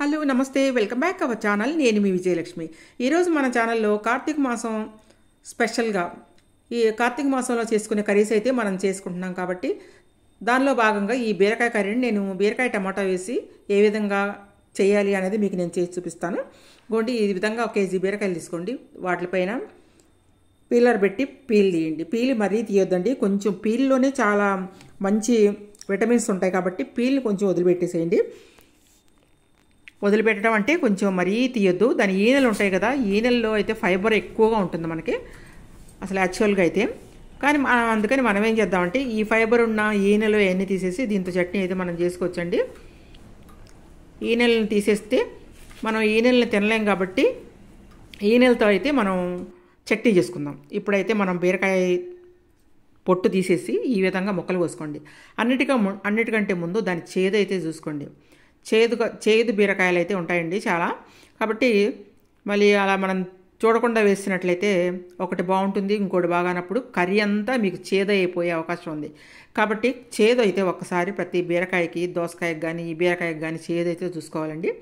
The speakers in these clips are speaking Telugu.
హలో నమస్తే వెల్కమ్ బ్యాక్ అవర్ ఛానల్ నేను మీ విజయలక్ష్మి ఈరోజు మన ఛానల్లో కార్తీక మాసం స్పెషల్గా ఈ కార్తీక మాసంలో చేసుకునే కర్రీస్ అయితే మనం చేసుకుంటున్నాం కాబట్టి దానిలో భాగంగా ఈ బీరకాయ కర్రీని నేను బీరకాయ టమాటా వేసి ఏ విధంగా చేయాలి అనేది మీకు నేను చేసి చూపిస్తాను. గోండి ఈ విధంగా 1 కేజీ బీరకాయలు తీసుకోండి. వాటిపైన పీలర్ పెట్టి పీల్ తీయండి. పీల్ మరీ తీయొద్దండి, కొంచెం పీల్లోనే చాలా మంచి విటమిన్స్ ఉంటాయి కాబట్టి పీల్ని కొంచెం వదిలిపెట్టేసేయండి. వదిలిపెట్టడం అంటే కొంచెం మరీ తీయొద్దు. దాని ఈనెలు ఉంటాయి కదా, ఈనెల్లో అయితే ఫైబర్ ఎక్కువగా ఉంటుంది మనకి అసలు యాక్చువల్గా అయితే. కానీ అందుకని మనం ఏం చేద్దామంటే ఈ ఫైబర్ ఉన్న ఈనెలు అవన్నీ తీసేసి దీంతో చట్నీ అయితే మనం చేసుకోవచ్చండి. ఈనెలను తీసేస్తే మనం ఈనెలను తినలేం కాబట్టి ఈనెలతో అయితే మనం చట్నీ చేసుకుందాం. ఇప్పుడైతే మనం బీరకాయ పొట్టు తీసేసి ఈ విధంగా ముక్కలు కోసుకోండి. అన్నిటికంటే ముందు దాని చేదు అయితే చూసుకోండి. చేదు బీరకాయలు అయితే ఉంటాయండి చాలా, కాబట్టి మళ్ళీ అలా మనం చూడకుండా వేసినట్లయితే ఒకటి బాగుంటుంది, ఇంకోటి బాగానప్పుడు కర్రీ అంతా మీకు చేదు అయిపోయే అవకాశం ఉంది. కాబట్టి చేదు అయితే ఒక్కసారి ప్రతి బీరకాయకి, దోసకాయకి కానీ ఈ బీరకాయకి కానీ చేదు అయితే చూసుకోవాలండి.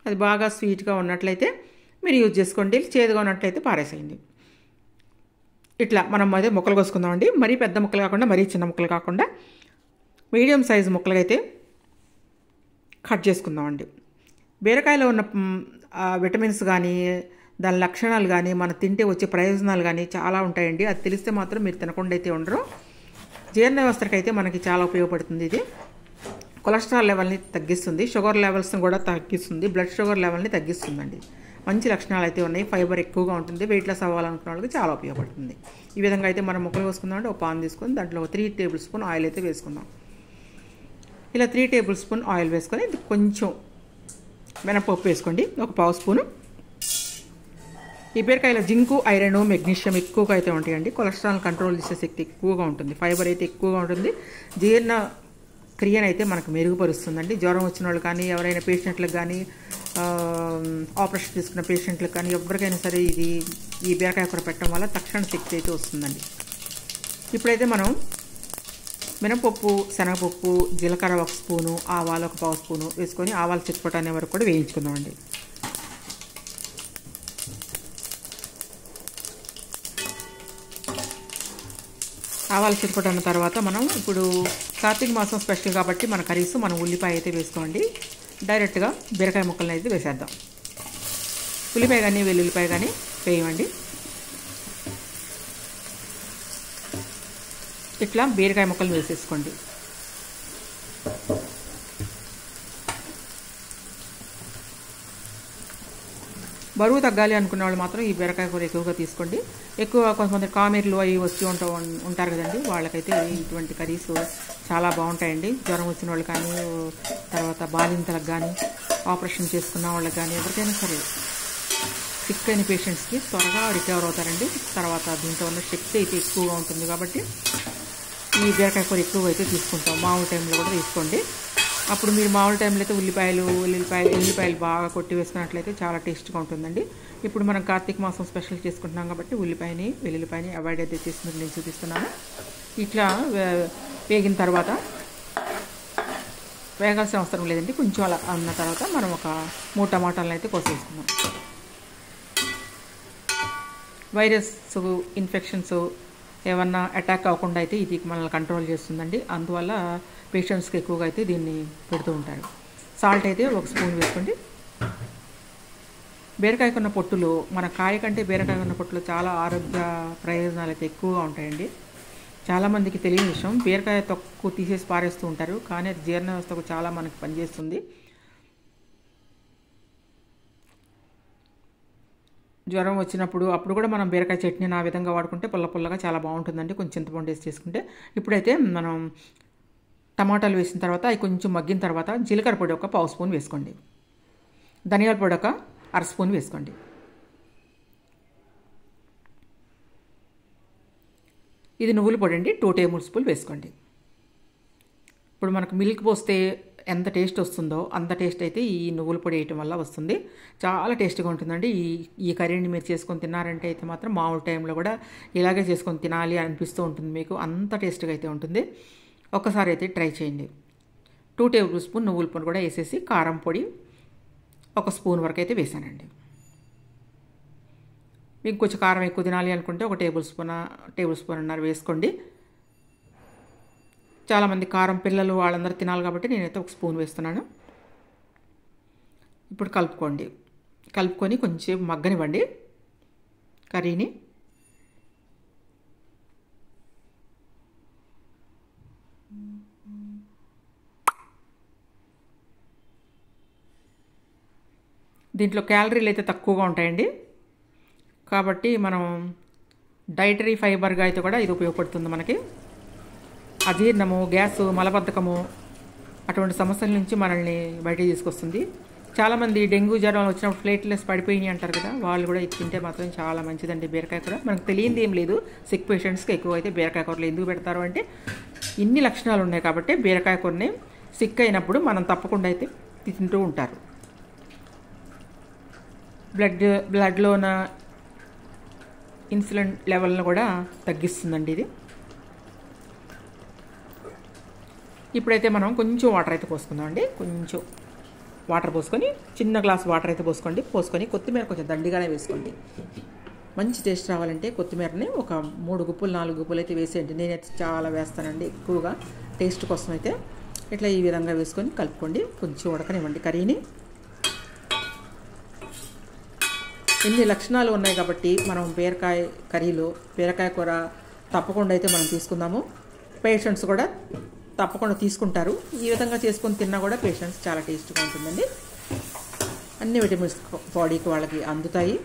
అది బాగా స్వీట్గా ఉన్నట్లయితే మీరు యూజ్ చేసుకోండి, చేదుగా ఉన్నట్లయితే పారేసేయండి. ఇట్లా మనం అదే ముక్కలు కోసుకుందామండి. మరీ పెద్ద ముక్కలు కాకుండా మరీ చిన్న ముక్కలు కాకుండా మీడియం సైజు ముక్కలు అయితే కట్ చేసుకుందామండి. బీరకాయలో ఉన్న విటమిన్స్ కానీ దాని లక్షణాలు కానీ మనం తింటే వచ్చే ప్రయోజనాలు కానీ చాలా ఉంటాయండి. అది తెలిస్తే మాత్రం మీరు తినకుండా అయితే ఉండరు. జీర్ణ వ్యవస్థకి అయితే మనకి చాలా ఉపయోగపడుతుంది. ఇది కొలెస్ట్రాల్ లెవెల్ని తగ్గిస్తుంది, షుగర్ లెవెల్స్ని కూడా తగ్గిస్తుంది, బ్లడ్ షుగర్ లెవెల్ని తగ్గిస్తుందండి. మంచి లక్షణాలు అయితే ఉన్నాయి. ఫైబర్ ఎక్కువగా ఉంటుంది, వెయిట్ లాస్ అవ్వాలనుకున్న వాళ్ళకి చాలా ఉపయోగపడుతుంది. ఈ విధంగా అయితే మనం ముక్కలు వేసుకుందామంటే ఒక పాన్ తీసుకొని దాంట్లో 3 టేబుల్ స్పూన్ ఆయిల్ అయితే వేసుకుందాం. ఇలా 3 టేబుల్ స్పూన్ ఆయిల్ వేసుకొని కొంచెం మినపప్పు వేసుకోండి, ఒక పావు స్పూను. ఈ బీరకాయలో జింకు, ఐరన్, మెగ్నీషియం ఎక్కువగా అయితే ఉంటాయండి. కొలెస్ట్రాల్ కంట్రోల్ చేసే శక్తి ఎక్కువగా ఉంటుంది, ఫైబర్ అయితే ఎక్కువగా ఉంటుంది. జీర్ణ క్రియనైతే మనకు మెరుగుపరుస్తుందండి. జ్వరం వచ్చిన వాళ్ళు కానీ, ఎవరైనా పేషెంట్లకు కానీ, ఆపరేషన్ తీసుకున్న పేషెంట్లకు కానీ ఎవరికైనా సరే ఈ బీరకాయ కూర పెట్టడం వల్ల తక్షణ శక్తి అయితే వస్తుందండి. ఇప్పుడైతే మనం మినపప్పు, శనగపప్పు, జీలకర్ర 1 స్పూను, ఆవాలు 1 పావు స్పూను వేసుకొని ఆవాలు చిటపటనే వరకు కూడా వేయించుకుందామండి. ఆవాలు చిటపటన్న తర్వాత మనం ఇప్పుడు కార్తీక మాసం స్పెషల్ కాబట్టి మన కర్రీస్ మనం ఉల్లిపాయ అయితే వేసుకోండి. డైరెక్ట్గా బీరకాయ ముక్కలను అయితే వేసేద్దాం. ఉల్లిపాయ కానీ వెల్లుల్లిపాయ కానీ వేయమండి. ఇట్లా బీరకాయ ముక్కలు వేసేసుకోండి. బరువు తగ్గాలి అనుకున్న వాళ్ళు మాత్రం ఈ బీరకాయ కూర ఎక్కువగా తీసుకోండి. కొంతమంది కామెర్లు అవి వస్తూ ఉంటారు కదండి, వాళ్ళకైతే ఇటువంటి కర్రీస్ చాలా బాగుంటాయండి. జ్వరం వచ్చిన వాళ్ళు కానీ, తర్వాత బాలింతలకు కానీ, ఆపరేషన్ చేసుకున్న వాళ్ళకి కానీ, ఎవరికైనా సరే సిక్ అయిన పేషెంట్స్కి త్వరగా రికవర్ అవుతారండి. తర్వాత దీంట్లో ఉన్న శక్తి అయితే ఎక్కువగా ఉంటుంది కాబట్టి ఈ బీరకాయ కూర ఎక్కువగా అయితే తీసుకుంటాం. మామూలు టైంలో కూడా తీసుకోండి. అప్పుడు మీరు మామూలు టైంలో అయితే ఉల్లిపాయలు బాగా కొట్టి వేసుకున్నట్లయితే చాలా టేస్ట్గా ఉంటుందండి. ఇప్పుడు మనం కార్తీక మాసం స్పెషల్ చేసుకుంటున్నాం కాబట్టి ఉల్లిపాయని వెల్లుల్లిపాయని అవాయిడ్ అయితే చేసి నేను చూపిస్తున్నాను. ఇట్లా వేగిన తర్వాత వేగాల్సిన అవసరం లేదండి, కొంచెం అలా అన్న తర్వాత మనం ఒక 3 టమాటాలను అయితే కోసేసుకున్నాం. వైరస్ ఇన్ఫెక్షన్స్ ఏమన్నా అటాక్ అవ్వకుండా అయితే ఇది మనల్ని కంట్రోల్ చేస్తుందండి. అందువల్ల పేషెంట్స్కి ఎక్కువగా అయితే దీన్ని పెడుతూ ఉంటారు. సాల్ట్ అయితే 1 స్పూన్ వేసుకోండి. బీరకాయ కొన్న పొట్టులు, మన కాయ కంటే బీరకాయ కొన్న పొట్టులు చాలా ఆరోగ్య ప్రయోజనాలు అయితే ఎక్కువగా ఉంటాయండి. చాలామందికి తెలియని విషయం, బీరకాయ తొక్కు తీసేసి పారేస్తూ ఉంటారు, కానీ అది జీర్ణ వ్యవస్థకు చాలా మనకు పనిచేస్తుంది. జ్వరం వచ్చినప్పుడు అప్పుడు కూడా మనం బీరకాయ చట్నీని ఆ విధంగా వాడుకుంటే పుల్లగా చాలా బాగుంటుందండి, కొంచెం చింతపండు వేసి చేసుకుంటే. ఇప్పుడైతే మనం టమాటాలు వేసిన తర్వాత అవి కొంచెం మగ్గిన తర్వాత జీలకర్ర పొడి 1 పావు స్పూన్ వేసుకోండి, ధనియాల పొడి 1 అర స్పూన్ వేసుకోండి. ఇది నువ్వుల పొడి అండి, 2 టేబుల్ స్పూన్ వేసుకోండి. ఇప్పుడు మనకు మిల్క్ పోస్తే ఎంత టేస్ట్ వస్తుందో అంత టేస్ట్ అయితే ఈ నువ్వుల పొడి వేయటం వల్ల వస్తుంది. చాలా టేస్ట్గా ఉంటుందండి. ఈ కర్రీని మీరు చేసుకొని తిన్నారంటే అయితే మాత్రం మామూలు టైంలో కూడా ఇలాగే చేసుకొని తినాలి అనిపిస్తూ ఉంటుంది మీకు, అంత టేస్ట్గా అయితే ఉంటుంది. ఒక్కసారి అయితే ట్రై చేయండి. 2 టేబుల్ స్పూన్ నువ్వుల పొడి కూడా వేసేసి కారం పొడి 1 స్పూన్ వరకు అయితే వేసానండి. మీకు కొంచెం కారం ఎక్కువ తినాలి అనుకుంటే 1 టేబుల్ స్పూన్ అన్నర వేసుకోండి. చాలామంది కారం పిల్లలు వాళ్ళందరూ తినాలి కాబట్టి నేనైతే 1 స్పూన్ వేస్తున్నాను. ఇప్పుడు కలుపుకొని కొంచెం మగ్గనివ్వండి కర్రీని. దీంట్లో క్యాలరీలు అయితే తక్కువగా ఉంటాయండి, కాబట్టి మనం డైటరీ ఫైబర్గా అయితే కూడా ఇది ఉపయోగపడుతుంది మనకి. అజీర్ణము, గ్యాసు, మలబద్ధకము అటువంటి సమస్యల నుంచి మనల్ని బయటకు తీసుకొస్తుంది. చాలామంది డెంగ్యూ జ్వరం వచ్చినప్పుడు ప్లేట్లెస్ పడిపోయినాయి అంటారు కదా, వాళ్ళు కూడా ఇది తింటే మాత్రం చాలా మంచిదండి బీరకాయ కూర. మనకు తెలియంది ఏం లేదు, సిక్ పేషెంట్స్కి ఎక్కువ అయితే బీరకాయ కూరలు ఎందుకు పెడతారు అంటే ఇన్ని లక్షణాలు ఉన్నాయి కాబట్టి బీరకాయ కూరని సిక్ అయినప్పుడు మనం తప్పకుండా అయితే తింటూ ఉంటారు. బ్లడ్లో ఉన్న ఇన్సులిన్ లెవెల్ను కూడా తగ్గిస్తుందండి ఇది. ఇప్పుడైతే మనం కొంచెం వాటర్ అయితే పోసుకుందామండి. కొంచెం వాటర్ పోసుకొని, చిన్న గ్లాస్ వాటర్ అయితే పోసుకొని కొత్తిమీర కొంచెం దండిగానే వేసుకోండి. మంచి టేస్ట్ రావాలంటే కొత్తిమీరని ఒక 3 గుప్పులు 4 గుప్పులు అయితే వేసేయండి. నేనైతే చాలా వేస్తానండి ఎక్కువగా టేస్ట్ కోసం అయితే. ఇట్లా ఈ విధంగా వేసుకొని కలుపుకోండి. కొంచెం ఉడకనివ్వండి కర్రీని. ఎన్ని లక్షణాలు ఉన్నాయి కాబట్టి మనం బీరకాయ కూర తప్పకుండా అయితే మనం తీసుకుందాము. పేషెంట్స్ కూడా తప్పకుండా తీసుకుంటారు. ఈ విధంగా చేసుకొని తిన్నా కూడా పేషెంట్స్ చాలా టేస్ట్గా ఉంటుందండి. అన్ని విటమిన్స్ బాడీకి వాళ్ళకి అందుతాయి.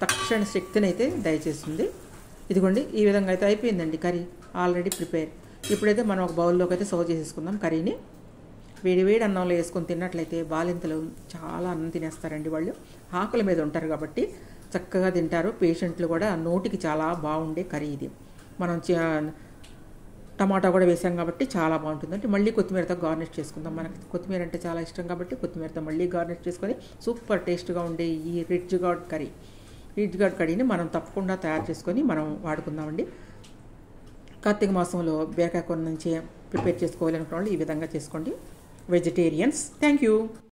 తక్షణ శక్తిని అయితే దయచేస్తుంది. ఇదిగోండి ఈ విధంగా అయితే అయిపోయిందండి కర్రీ ఆల్రెడీ ప్రిపేర్. ఇప్పుడైతే మనం ఒక బౌల్లోకి అయితే సర్వ్ చేసేసుకుందాం కర్రీని. వేడి అన్నంలో వేసుకొని తిన్నట్లయితే బాలింతలు చాలా అన్నం తినేస్తారండి. వాళ్ళు ఆకలి మీద ఉంటారు కాబట్టి చక్కగా తింటారు. పేషెంట్లు కూడా నోటికి చాలా బాగుండే కర్రీ ఇది. మనం టమాటా కూడా వేసాం కాబట్టి చాలా బాగుంటుందంటే మళ్ళీ కొత్తిమీరతో గార్నిష్ చేసుకుందాం. మనకి కొత్తిమీర అంటే చాలా ఇష్టం కాబట్టి కొత్తిమీరతో మళ్ళీ గార్నిష్ చేసుకొని సూపర్ టేస్ట్గా ఉండే ఈ రిచ్ గార్డ్ కర్రీని మనం తప్పకుండా తయారు చేసుకొని మనం వాడుకుందామండి. కార్తీక మాసంలో బీరకాయ కూర నుంచి ప్రిపేర్ చేసుకోవాలనుకున్న వాళ్ళు ఈ విధంగా చేసుకోండి. వెజిటేరియన్స్. Thank you.